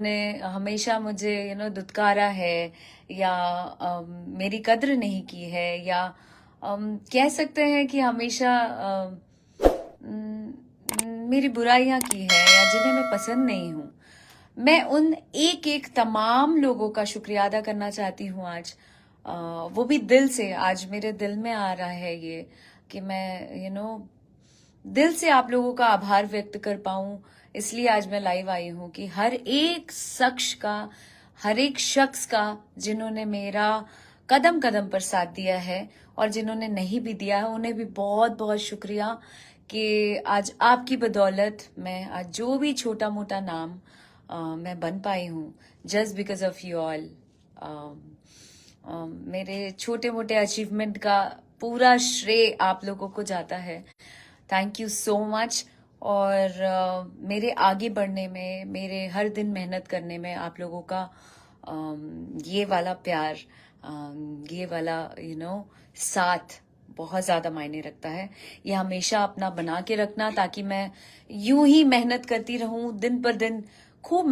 ने हमेशा मुझे दुत्कारा है या मेरी कद्र नहीं की है या कह सकते हैं कि हमेशा मेरी बुराइयां की है या जिन्हें मैं पसंद नहीं हूं, मैं उन एक एक तमाम लोगों का शुक्रिया अदा करना चाहती हूँ आज। वो भी दिल से। आज मेरे दिल में आ रहा है ये कि मैं दिल से आप लोगों का आभार व्यक्त कर पाऊं, इसलिए आज मैं लाइव आई हूं कि हर एक शख्स का जिन्होंने मेरा कदम कदम पर साथ दिया है और जिन्होंने नहीं भी दिया है, उन्हें भी बहुत बहुत शुक्रिया कि आज आपकी बदौलत मैं आज जो भी छोटा मोटा नाम मैं बन पाई हूँ, just because of you all. मेरे छोटे मोटे अचीवमेंट का पूरा श्रेय आप लोगों को जाता है। Thank you so much. और मेरे आगे बढ़ने में, मेरे हर दिन मेहनत करने में आप लोगों का ये वाला प्यार, ये वाला साथ बहुत ज्यादा मायने रखता है। ये हमेशा अपना बना के रखना, ताकि मैं यूं ही मेहनत करती रहूं दिन पर दिन, खूब